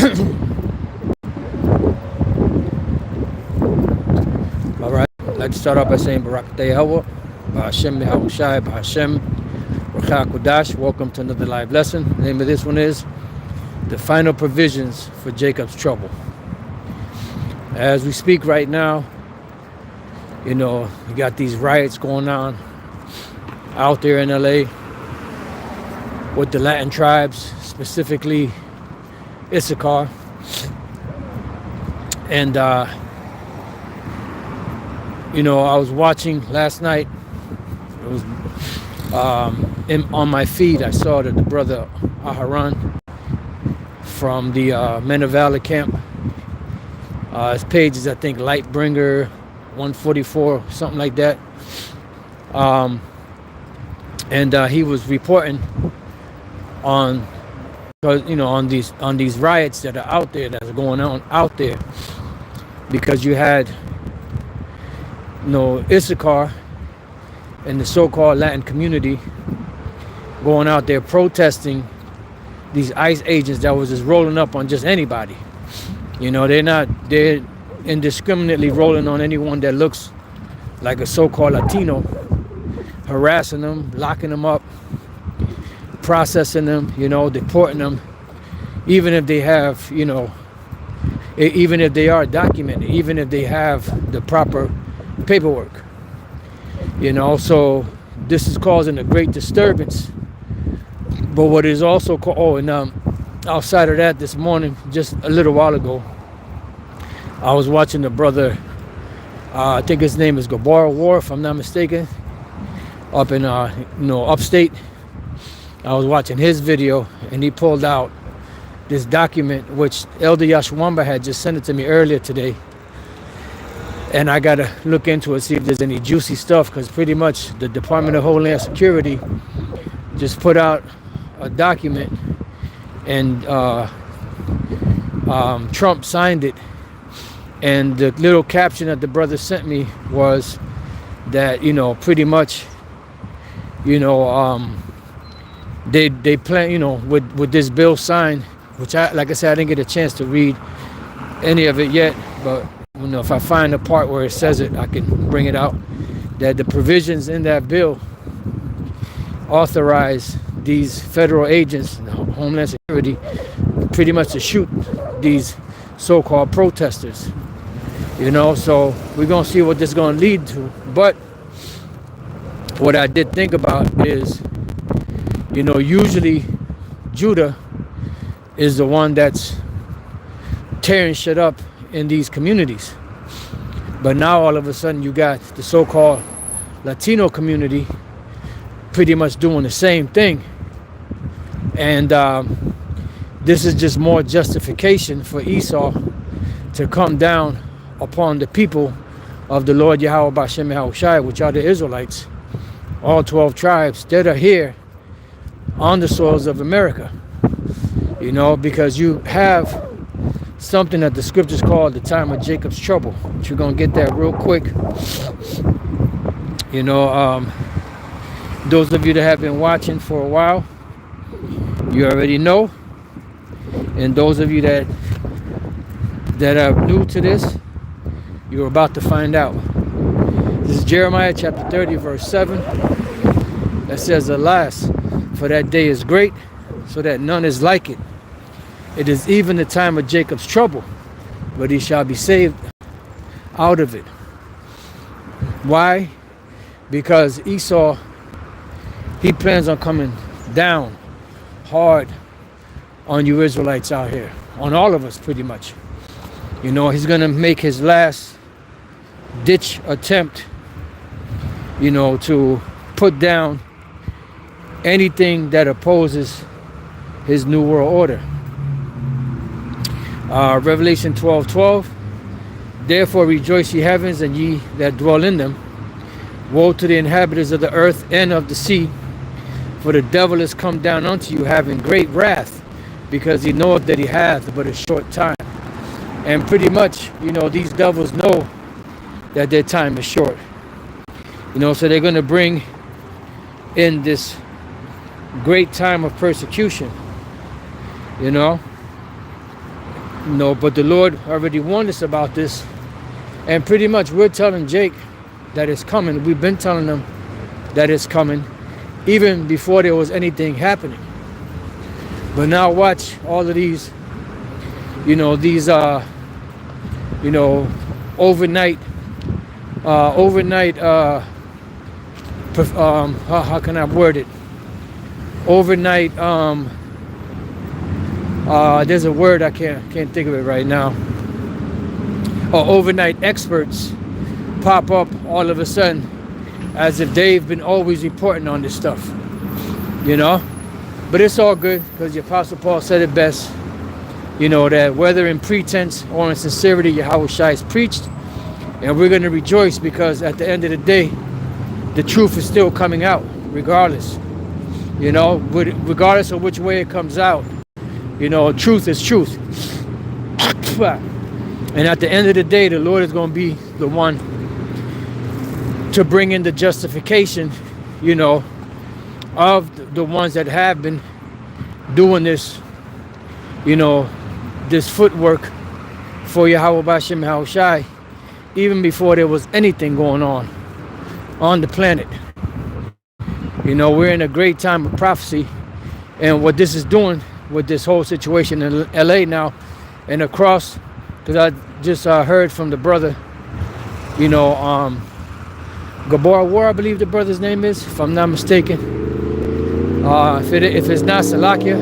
All right, I'd like to start off by saying Barak Teyahawa, Ba'ashem Yahushai, Ba'ashem Rakha Kodash. Welcome to another live lesson. The name of this one is The Final Provisions for Jacob's Trouble. As we speak right now, you got these riots going on out there in LA with the Latin tribes, specifically Issachar. And, I was watching last night. It was on my feed. I saw that the brother Aharon from the Men of Valor camp. His page is, I think, Lightbringer 144, something like that. And he was reporting on these riots that are out there, that are going on out there, because you had Issachar and the so-called Latin community going out there protesting these ICE agents that was just rolling up on just anybody. They're indiscriminately rolling on anyone that looks like a so-called Latino, harassing them, locking them up, processing them, deporting them, even if they have, even if they are documented, even if they have the proper paperwork. So this is causing a great disturbance. But what is also outside of that, this morning, just a little while ago, I was watching the brother, I think his name is Gabor War, if I'm not mistaken, up in upstate. I was watching his video, and he pulled out this document which Elder Yashwamba had just sent it to me earlier today. And I gotta look into it, see if there's any juicy stuff, because pretty much the Department of Homeland Security just put out a document, and Trump signed it. And the little caption that the brother sent me was that, pretty much, they plan, with this bill signed, which like I said, I didn't get a chance to read any of it yet, but if I find the part where it says it, I can bring it out, that the provisions in that bill authorize these federal agents, Homeland Security, pretty much to shoot these so-called protesters. So we're going to see what this is going to lead to. But what I did think about is, usually Judah is the one that's tearing shit up in these communities. But now all of a sudden you got the so-called Latino community pretty much doing the same thing. And this is just more justification for Esau to come down upon the people of the Lord Yahweh B'Shem Yahushai, which are the Israelites, all 12 tribes that are here on the soils of America. Because you have something that the scriptures call the time of Jacob's trouble. But you're going to get that real quick. Those of you that have been watching for a while, you already know. And those of you that are new to this, you're about to find out. This is Jeremiah chapter 30, verse 7. That says, "Alas, for that day is great, so that none is like it. It is even the time of Jacob's trouble, but he shall be saved out of it." Why? Because Esau, he plans on coming down hard on you Israelites out here, on all of us pretty much. He's going to make his last ditch attempt, to put down anything that opposes his new world order. Revelation 12:12. "Therefore rejoice, ye heavens, and ye that dwell in them. Woe to the inhabitants of the earth and of the sea, for the devil is come down unto you, having great wrath, because he knoweth that he hath but a short time." And pretty much, these devils know that their time is short. So they're going to bring in this great time of persecution, But the Lord already warned us about this. And pretty much we're telling Jake that it's coming. We've been telling him that it's coming even before there was anything happening. But now watch all of these, overnight, how can I word it? Overnight, there's a word I can't think of it right now. Overnight experts pop up all of a sudden as if they've been always reporting on this stuff, But it's all good because the Apostle Paul said it best, that whether in pretense or in sincerity, Yahweh Shai is preached. And we're going to rejoice because at the end of the day, the truth is still coming out regardless, regardless of which way it comes out. Truth is truth. And at the end of the day, the Lord is going to be the one to bring in the justification, of the ones that have been doing this, this footwork for Yahweh Bashem Yahweh Shai, even before there was anything going on the planet. We're in a great time of prophecy, and what this is doing with this whole situation in LA now and across, because I just heard from the brother, Gabor War, I believe the brother's name is, if I'm not mistaken. If it's not Salakia,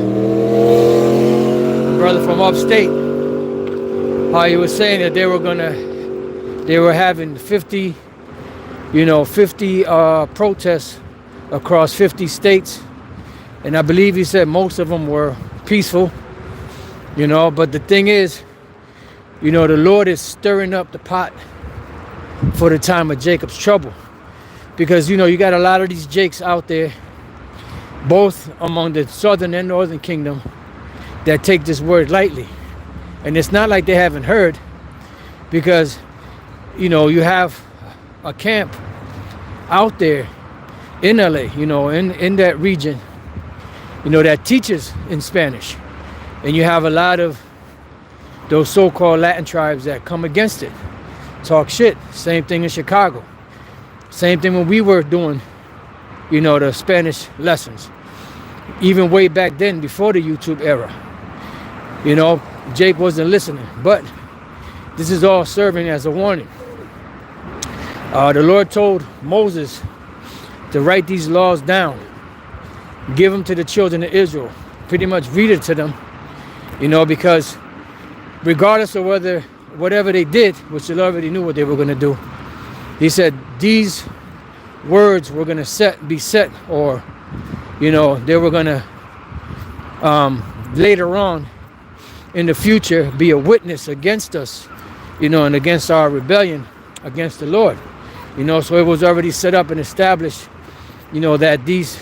brother from upstate, he was saying that they were having 50 protests across 50 states, and I believe he said most of them were peaceful, but the thing is, the Lord is stirring up the pot for the time of Jacob's trouble, because you got a lot of these Jakes out there, both among the southern and northern kingdom, that take this word lightly. And it's not like they haven't heard, because you have a camp out there in LA, in that region, that teaches in Spanish, and you have a lot of those so-called Latin tribes that come against it, talk shit. Same thing in Chicago, same thing when we were doing the Spanish lessons, even way back then before the YouTube era. Jake wasn't listening, but this is all serving as a warning. The Lord told Moses to write these laws down, give them to the children of Israel, pretty much read it to them, because regardless of whatever they did, which they already knew what they were going to do, he said these words were going to be set, or they were going to later on in the future be a witness against us, and against our rebellion against the Lord. So it was already set up and established, that these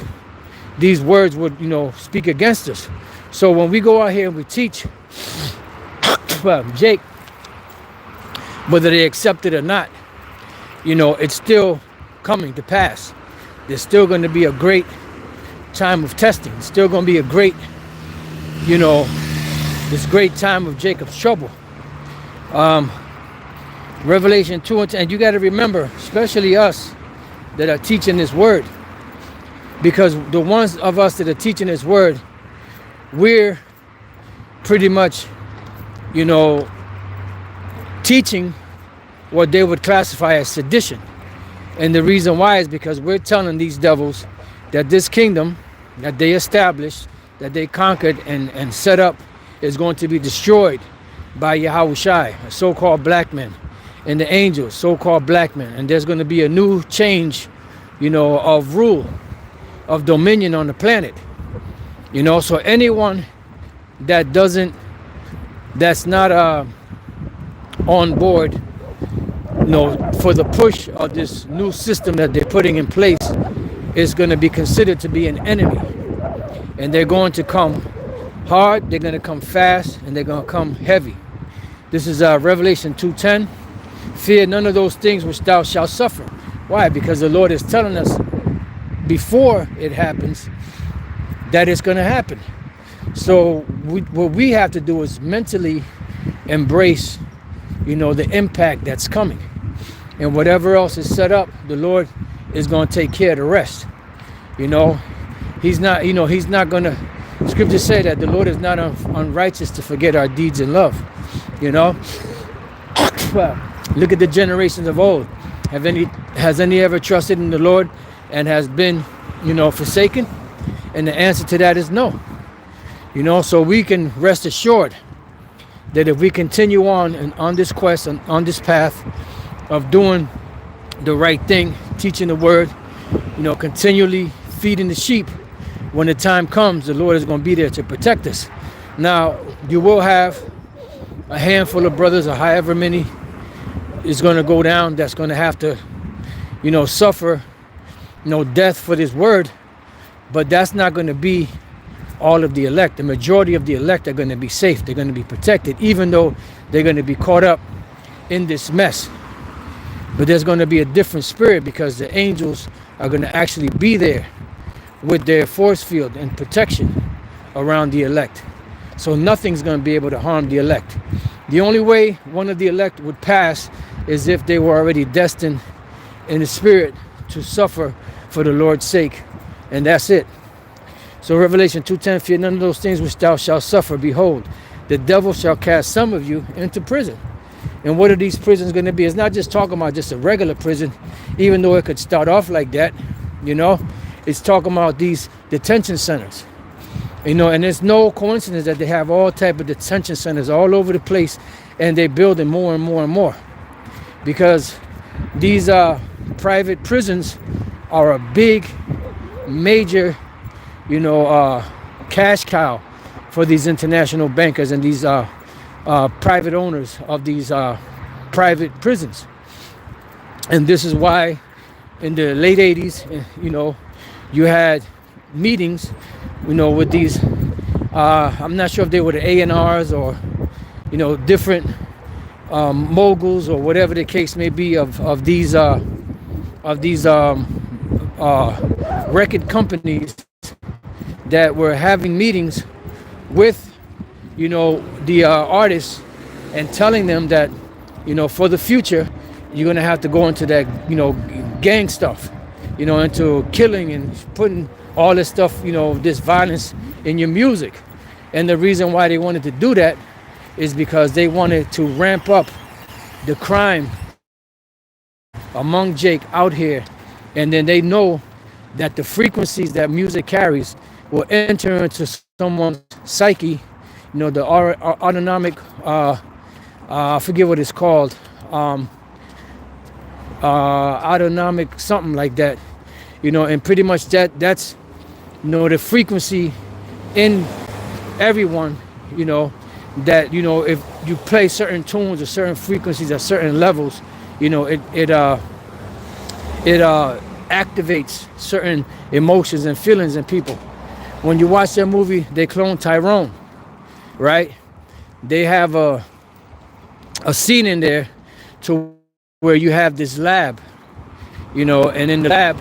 words would, speak against us. So when we go out here and we teach, Jake, whether they accept it or not, it's still coming to pass. There's still going to be a great time of testing. It's still going to be a great, this great time of Jacob's trouble. Revelation 2 and you got to remember, especially us that are teaching this word, because the ones of us that are teaching this word, we're pretty much, teaching what they would classify as sedition. And the reason why is because we're telling these devils that this kingdom that they established, that they conquered and set up, is going to be destroyed by Yahweh Shai, a so-called black man, and the angels, so-called black men. And there's going to be a new change, of rule, of dominion on the planet. So anyone that's not on board, for the push of this new system that they're putting in place, is going to be considered to be an enemy. And they're going to come hard, they're going to come fast, and they're going to come heavy. This is Revelation 2:10. Fear none of those things which thou shalt suffer. Why? Because the Lord is telling us before it happens that it's going to happen. So what we have to do is mentally embrace, the impact that's coming. And whatever else is set up, the Lord is going to take care of the rest. He's not, he's not going to, scriptures say that the Lord is not unrighteous to forget our deeds in love. Well, look at the generations of old. Has any ever trusted in the Lord and has been, forsaken? And the answer to that is no. So we can rest assured that if we continue on this quest and on this path of doing the right thing, teaching the word, continually feeding the sheep, when the time comes, the Lord is going to be there to protect us. Now, you will have a handful of brothers, or however many is going to go down, that's going to have to, suffer, death for this word. But that's not going to be all of the elect. The majority of the elect are going to be safe. They're going to be protected, even though they're going to be caught up in this mess. But there's going to be a different spirit, because the angels are going to actually be there with their force field and protection around the elect. So nothing's going to be able to harm the elect. The only way one of the elect would pass is if they were already destined in the spirit to suffer for the Lord's sake. And that's it. So Revelation 2:10, fear none of those things which thou shalt suffer. Behold, the devil shall cast some of you into prison. And what are these prisons going to be? It's not just talking about just a regular prison, even though it could start off like that. It's talking about these detention centers. And it's no coincidence that they have all type of detention centers all over the place, and they're building more and more and more, because these private prisons are a big, major, cash cow for these international bankers and these private owners of these private prisons. And this is why in the late 80s, you had meetings, with these, I'm not sure if they were the A&Rs or, different moguls or whatever the case may be of these record companies that were having meetings with, the artists, and telling them that, for the future, you're going to have to go into that, gang stuff, into killing and putting all this stuff, this violence in your music. And the reason why they wanted to do that is because they wanted to ramp up the crime among Jake out here. And then they know that the frequencies that music carries will enter into someone's psyche, the autonomic, I forget what it's called, autonomic something like that, and pretty much that's the frequency in everyone, that if you play certain tunes or certain frequencies at certain levels, it activates certain emotions and feelings in people. When you watch that movie, they clone Tyrone, right? They have a scene in there to where you have this lab, and in the lab,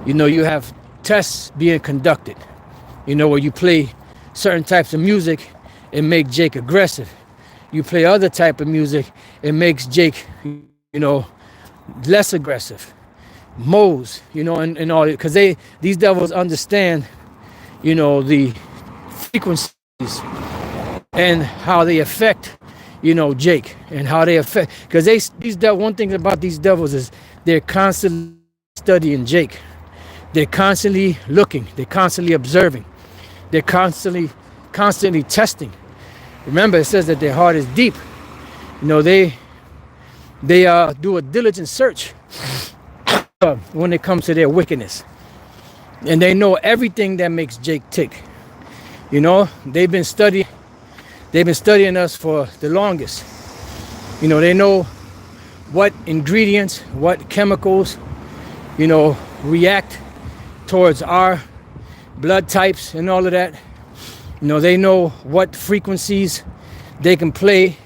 you have tests being conducted, where you play certain types of music, it makes Jake aggressive. You play other type of music, it makes Jake, less aggressive. Moles, and all it, because these devils understand, the frequencies and how they affect, Jake, and how they affect, because one thing about these devils is they're constantly studying Jake. They're constantly looking, they're constantly observing, they're constantly testing. Remember, it says that their heart is deep. They do a diligent search when it comes to their wickedness, and they know everything that makes Jake tick. They've been studying us for the longest. They know what ingredients, what chemicals, react towards our blood types and all of that. They know what frequencies they can play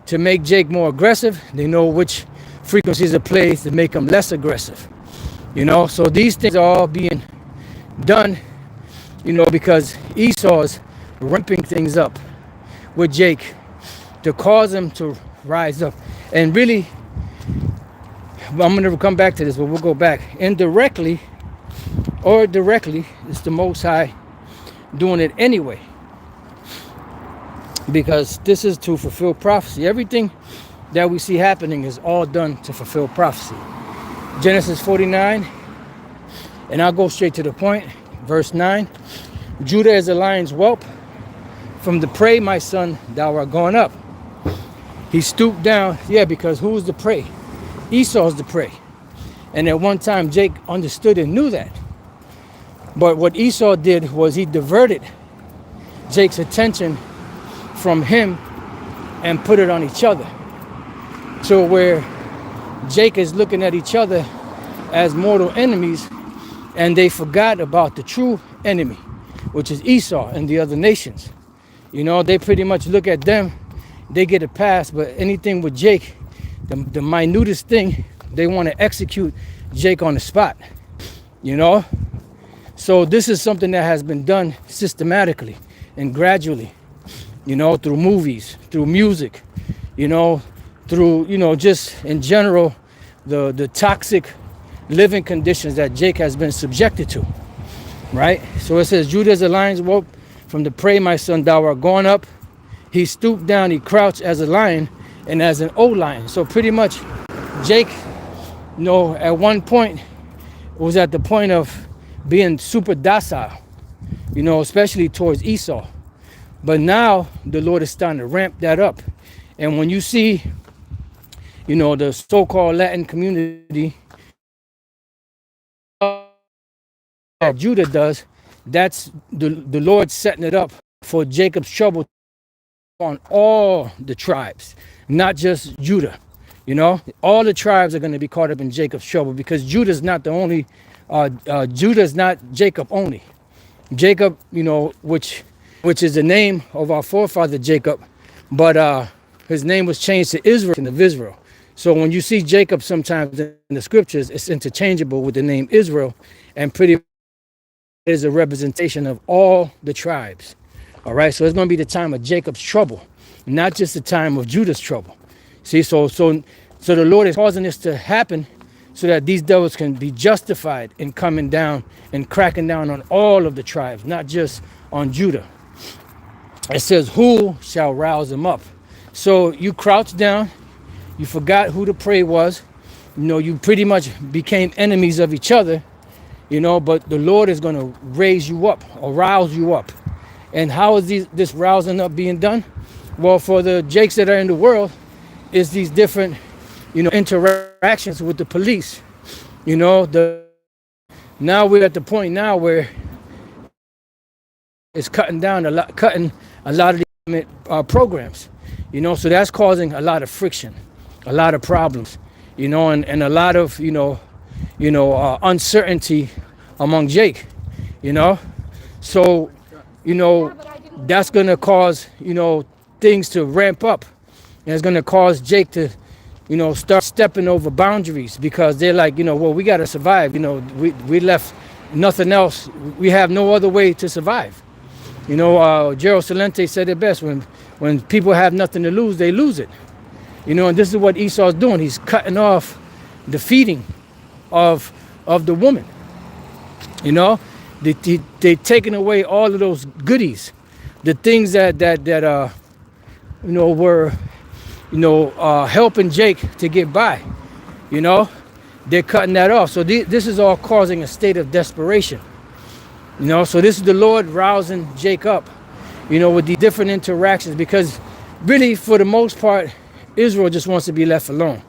to make Jake more aggressive. They know which frequencies to play to make him less aggressive. So these things are all being done, because Esau's ramping things up with Jake, to cause them to rise up. And really, I'm going to come back to this, but we'll go back. Indirectly or directly, it's the Most High doing it anyway. Because this is to fulfill prophecy. Everything that we see happening is all done to fulfill prophecy. Genesis 49, and I'll go straight to the point. Verse 9. Judah is a lion's whelp. From the prey, my son, thou art gone up. He stooped down. Yeah, because who's the prey? Esau's the prey. And at one time, Jake understood and knew that. But what Esau did was he diverted Jake's attention from him and put it on each other. So where Jake is looking at each other as mortal enemies, and they forgot about the true enemy, which is Esau and the other nations. You know, they pretty much look at them, they get a pass, but anything with Jake, the minutest thing, they want to execute Jake on the spot, you know? So this is something that has been done systematically and gradually, you know, through movies, through music, you know, through, you know, just in general, the toxic living conditions that Jake has been subjected to, right? So it says, Judah is a lion's whelp, from the prey, my son, thou art gone up. He stooped down, he crouched as a lion and as an old lion. So pretty much Jake, you know, at one point was at the point of being super docile, you know, especially towards Esau. But now the Lord is starting to ramp that up. And when you see, you know, the so-called Latin community that Judah does, that's the Lord setting it up for Jacob's trouble on all the tribes, not just Judah. You know, all the tribes are going to be caught up in Jacob's trouble, because Judah's not the only, Judah's not Jacob only. Jacob, you know, which is the name of our forefather Jacob, but his name was changed to Israel, of Israel. So when you see Jacob sometimes in the scriptures, it's interchangeable with the name Israel, and pretty is a representation of all the tribes. All right, so it's going to be the time of Jacob's trouble, not just the time of Judah's trouble. See, so the Lord is causing this to happen so that these devils can be justified in coming down and cracking down on all of the tribes, not just on Judah. It says, who shall rouse them up? So you crouched down, you forgot who the prey was, you know, you pretty much became enemies of each other, you know, but the Lord is going to raise you up or rouse you up. And how is this rousing up being done? Well, for the Jakes that are in the world, is these different, you know, interactions with the police. You know, now we're at the point now where it's cutting a lot of the programs. You know, so that's causing a lot of friction, a lot of problems, you know, and a lot of, uncertainty among Jake, you know. So, you know, that's going to cause, you know, things to ramp up. And it's going to cause Jake to, you know, start stepping over boundaries, because they're like, you know, well, we got to survive. You know, we left nothing else. We have no other way to survive. You know, Gerald Salente said it best, when people have nothing to lose, they lose it. You know, and this is what Esau's doing. He's cutting off the feeding of the woman. You know, they taking away all of those goodies, the things that you know, were, you know, helping Jake to get by. You know, they're cutting that off. So this is all causing a state of desperation. You know, so this is the Lord rousing Jake up, you know, with the different interactions, because really, for the most part, Israel just wants to be left alone.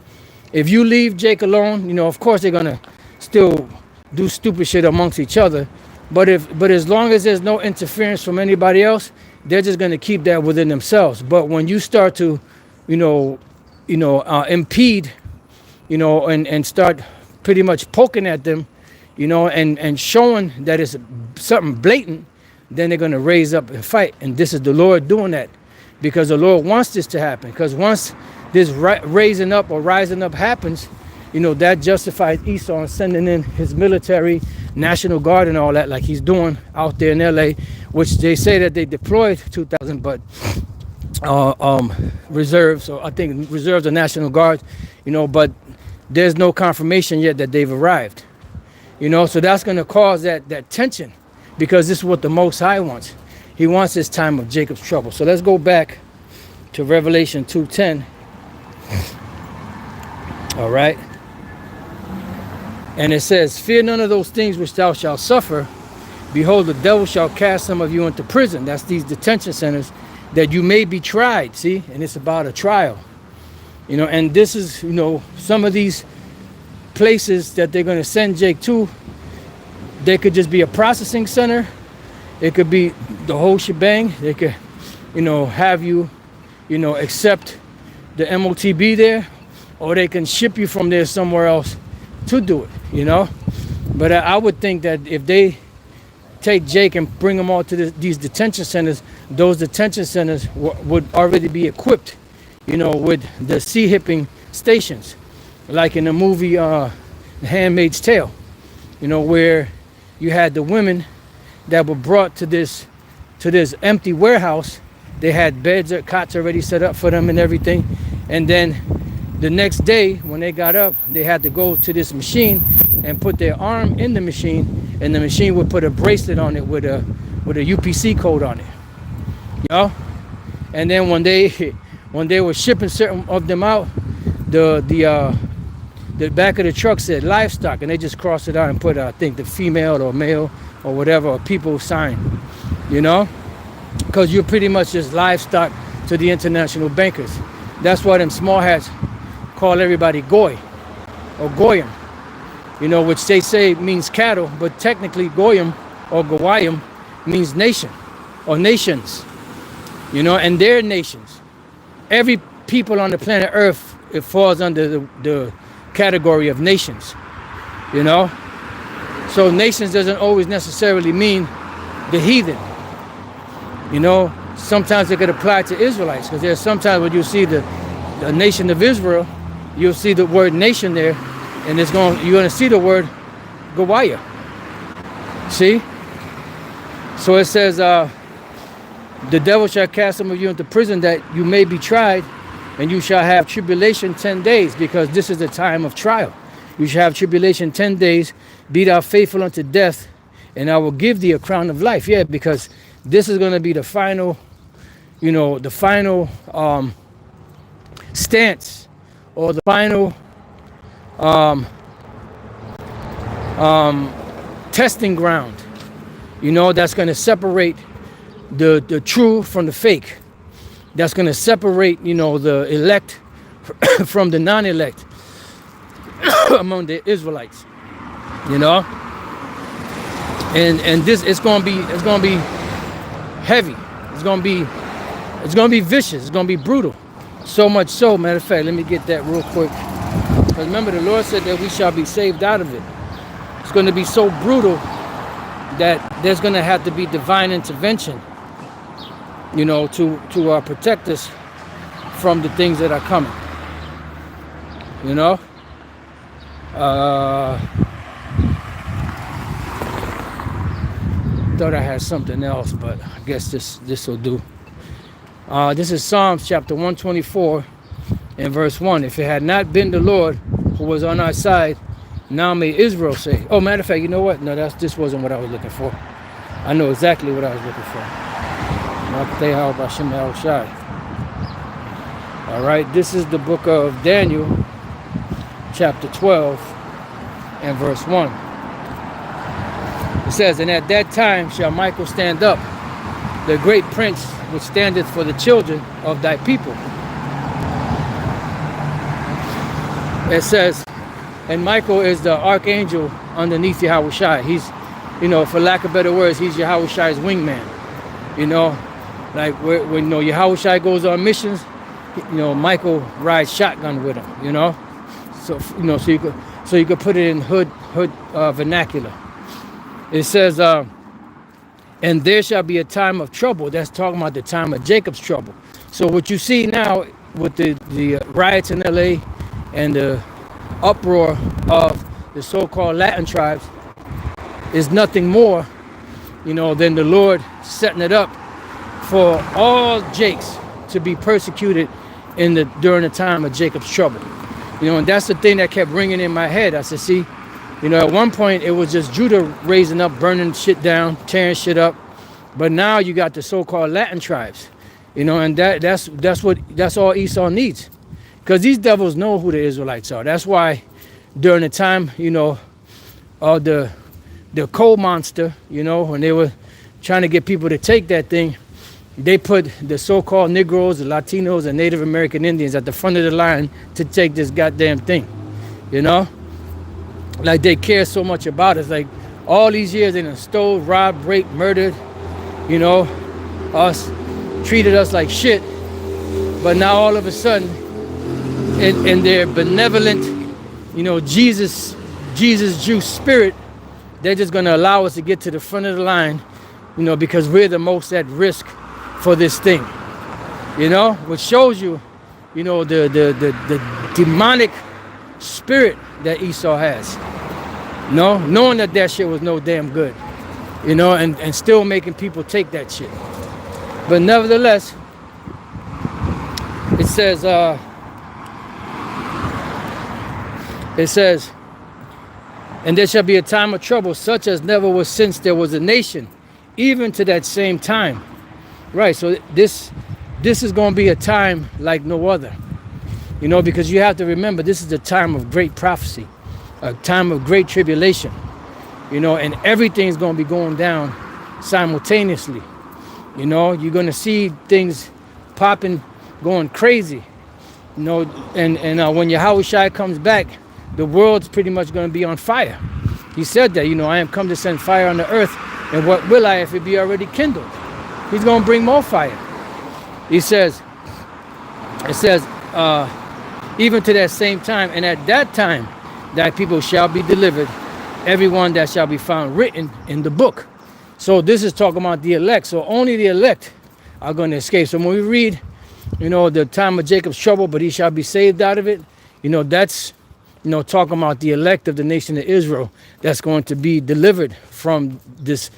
If you leave Jake alone, you know, of course they're gonna still do stupid shit amongst each other, but as long as there's no interference from anybody else, they're just gonna keep that within themselves. But when you start to, impede, you know, and start pretty much poking at them, you know, and showing that it's something blatant, then they're going to raise up and fight. And this is the Lord doing that, because the Lord wants this to happen. Because once this raising up or rising up happens, you know, that justifies Esau in sending in his military, National Guard and all that, like he's doing out there in LA, which they say that they deployed 2,000, but reserves. So I think reserves are National Guard, but there's no confirmation yet that they've arrived. So that's going to cause that tension, because this is what the Most High wants. He wants this time of Jacob's trouble. So let's go back to Revelation 2:10. All right. And it says, fear none of those things which thou shalt suffer. Behold, the devil shall cast some of you into prison. That's these detention centers, that you may be tried. See, and it's about a trial. And this is, some of these places that they're going to send Jake to, they could just be a processing center. It could be the whole shebang. They could, have you, accept the MOTB there, or they can ship you from there somewhere else to do it, But I would think that if they take Jake and bring him all to these detention centers, those detention centers would already be equipped, with the sea hipping stations, like in the movie The Handmaid's Tale, where you had the women that were brought to this empty warehouse. They had beds or cots already set up for them and everything, and then the next day when they got up, they had to go to this machine and put their arm in the machine, and the machine would put a bracelet on it with a UPC code on it. And then when they were shipping certain of them out, the back of the truck said livestock, and they just crossed it out and put I think the female or male or whatever, or people sign, because you're pretty much just livestock to the international bankers. That's why them small hats call everybody goy or goyim, which they say means cattle, but technically goyim or goyim means nation or nations, and their nations. Every people on the planet Earth, it falls under the category of nations, So nations doesn't always necessarily mean the heathen, Sometimes it could apply to Israelites, because there's sometimes when you see the nation of Israel, you'll see the word nation there, and you're going to see the word Gawaya. See? So it says, the devil shall cast some of you into prison, that you may be tried, and you shall have tribulation 10 days, because this is the time of trial. You shall have tribulation 10 days, be thou faithful unto death, and I will give thee a crown of life. Yeah, because this is going to be the final, stance, or the final testing ground, that's going to separate the true from the fake. That's going to separate, the elect from the non-elect among the Israelites, and this it's going to be heavy. It's going to be vicious. It's going to be brutal. So much so, matter of fact, let me get that real quick. Because remember, the Lord said that we shall be saved out of it. It's going to be so brutal that there's going to have to be divine intervention, to protect us from the things that are coming. Thought I had something else, but I guess this will do. This is Psalms chapter 124 and verse 1. If it had not been the Lord who was on our side, now may Israel say. Oh, matter of fact, you know what? No, this wasn't what I was looking for. I know exactly what I was looking for. All right, this is the book of Daniel, chapter 12 and verse 1. It says, and at that time shall Michael stand up, the great prince which standeth for the children of thy people. It says, and Michael is the archangel underneath Yahushua. He's, for lack of better words, he's Yahushua's wingman. Like when Yahushua goes on missions, Michael rides shotgun with him. So you could put it in hood vernacular. It says, and there shall be a time of trouble. That's talking about the time of Jacob's trouble. So what you see now with the riots in LA and the uproar of the so-called Latin tribes is nothing more, than the Lord setting it up for all Jakes, to be persecuted during the time of Jacob's trouble. And that's the thing that kept ringing in my head. I said, see, at one point it was just Judah raising up, burning shit down, tearing shit up. But now you got the so-called Latin tribes, and that's all Esau needs. Because these devils know who the Israelites are. That's why during the time, of the coal monster, when they were trying to get people to take that thing, they put the so-called Negroes, the Latinos, and Native American Indians at the front of the line to take this goddamn thing, Like they care so much about us. Like all these years they done stole, robbed, raped, murdered, us, treated us like shit. But now all of a sudden, in their benevolent, Jesus Jew spirit, they're just going to allow us to get to the front of the line, because we're the most at risk for this thing, which shows you, the demonic spirit that Esau has, knowing that shit was no damn good, and still making people take that shit. But nevertheless, it says, and there shall be a time of trouble such as never was since there was a nation, even to that same time. Right, so this is going to be a time like no other, because you have to remember this is a time of great prophecy, a time of great tribulation, and everything's going to be going down simultaneously. You're going to see things popping, going crazy, and when Yahushua comes back, the world's pretty much going to be on fire. He said that, I am come to send fire on the earth, and what will I if it be already kindled? He's going to bring more fire. It says, even to that same time, and at that time, that people shall be delivered, everyone that shall be found written in the book. So this is talking about the elect. So only the elect are going to escape. So when we read, the time of Jacob's trouble, but he shall be saved out of it, that's, talking about the elect of the nation of Israel that's going to be delivered from these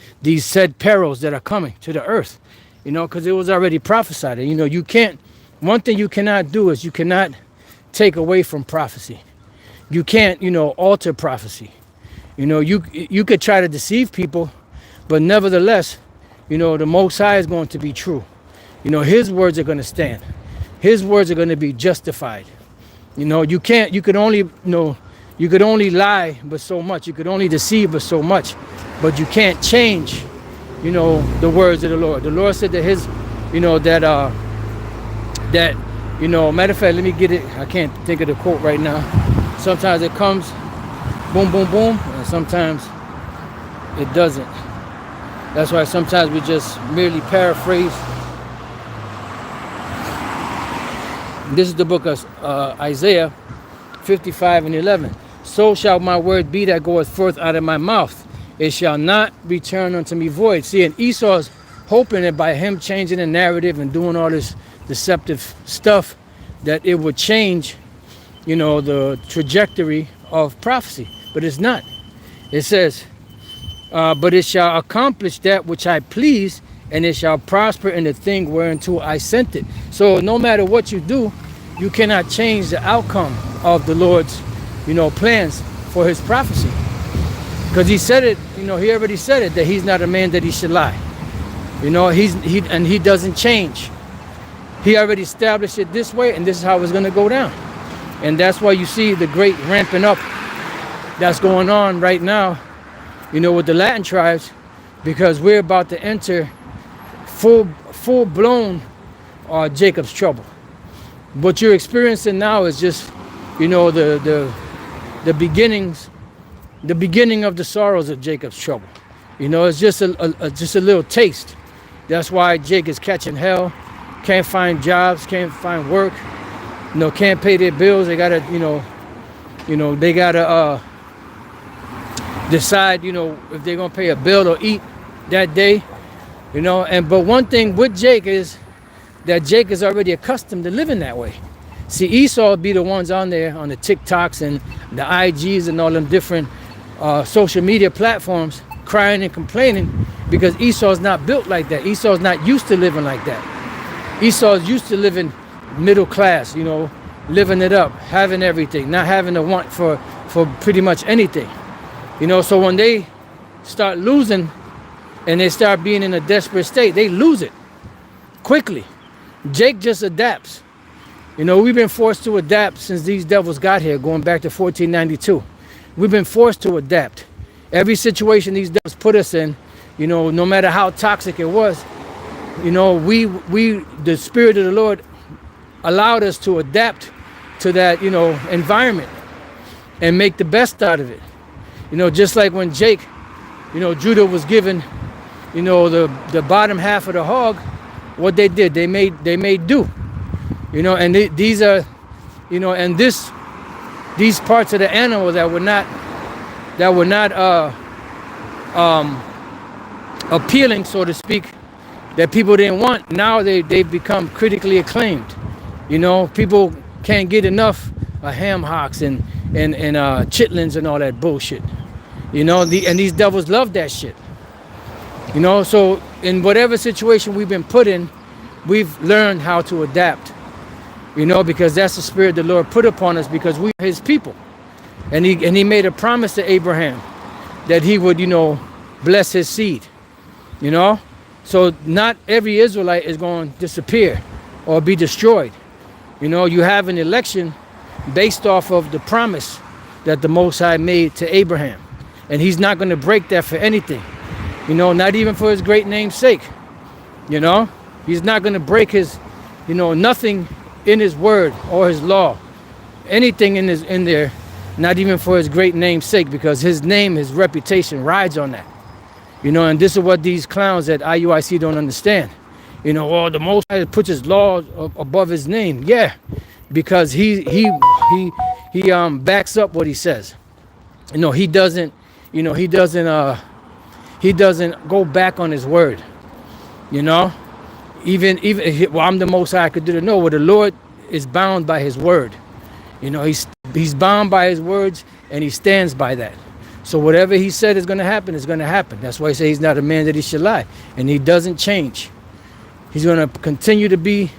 said perils that are coming to the earth, because it was already prophesied. You can't, one thing you cannot do is you cannot take away from prophecy. You can't, alter prophecy. You could try to deceive people, but nevertheless, the Most High is going to be true. His words are going to stand. His words are going to be justified. You could only lie but so much. You could only deceive but so much. But you can't change, the words of the Lord. The Lord said that matter of fact, let me get it. I can't think of the quote right now. Sometimes it comes boom, boom, boom, and sometimes it doesn't. That's why sometimes we just merely paraphrase. This is the book of Isaiah 55:11. So shall my word be that goeth forth out of my mouth. It shall not return unto me void. See, and Esau's hoping that by him changing the narrative and doing all this deceptive stuff, that it would change, the trajectory of prophecy. But it's not. It says, but it shall accomplish that which I please, and it shall prosper in the thing whereunto I sent it. So no matter what you do, you cannot change the outcome of the Lord's, plans for his prophecy. Because he said it, he already said it, that he's not a man that he should lie. He doesn't change. He already established it this way, and this is how it's going to go down. And that's why you see the great ramping up that's going on right now, with the Latin tribes, because we're about to enter full-blown Jacob's trouble. What you're experiencing now is just, the beginnings, the beginning of the sorrows of Jacob's trouble. It's just a little taste. That's why Jake is catching hell, can't find jobs, can't find work, can't pay their bills. They gotta, they gotta decide, if they're gonna pay a bill or eat that day, but one thing with Jake is that Jake is already accustomed to living that way. See, Esau be the ones on there on the TikToks and the IGs and all them different social media platforms crying and complaining because Esau's not built like that. Esau's not used to living like that. Esau is used to living middle class, living it up, having everything, not having to want for pretty much anything. So when they start losing and they start being in a desperate state, they lose it quickly. Jake just adapts. We've been forced to adapt since these devils got here, going back to 1492. We've been forced to adapt. Every situation these devils put us in, no matter how toxic it was, the Spirit of the Lord allowed us to adapt to that, environment and make the best out of it. Just like when Jake, Judah was given, the bottom half of the hog, what they did, they made do. And these are, and these parts of the animal that were not appealing, so to speak, that people didn't want, now they've become critically acclaimed. People can't get enough of ham hocks and chitlins and all that bullshit. And these devils love that shit. So in whatever situation we've been put in, we've learned how to adapt. Because that's the Spirit the Lord put upon us, because we are His people. And he made a promise to Abraham that he would, bless his seed. So not every Israelite is going to disappear or be destroyed. You have an election based off of the promise that the Most High made to Abraham. And He's not going to break that for anything. Not even for His great name's sake. He's not going to break His, nothing in His word or His law. Anything in there, not even for His great name's sake, because His name, His reputation rides on that. And this is what these clowns at IUIC don't understand. The Most High puts His law above His name. Yeah, because he backs up what He says. He doesn't go back on His word. Even I'm the Most High, I could do it. No, well, the Lord is bound by His word. He's bound by His words, and He stands by that. So whatever He said is going to happen is going to happen. That's why He says He's not a man that He should lie, and He doesn't change. He's going to continue to be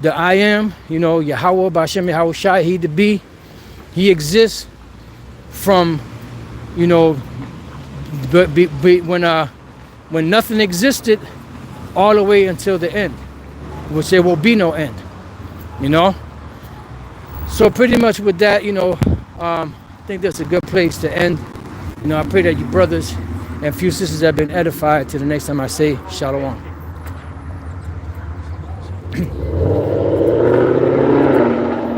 the I am, Yahweh, B'Hashem, Yahweh Shai, He to be. He exists from, when nothing existed, all the way until the end, which there will be no end. So pretty much with that, I think that's a good place to end. I pray that you brothers and few sisters have been edified. Till the next time I say Shalom.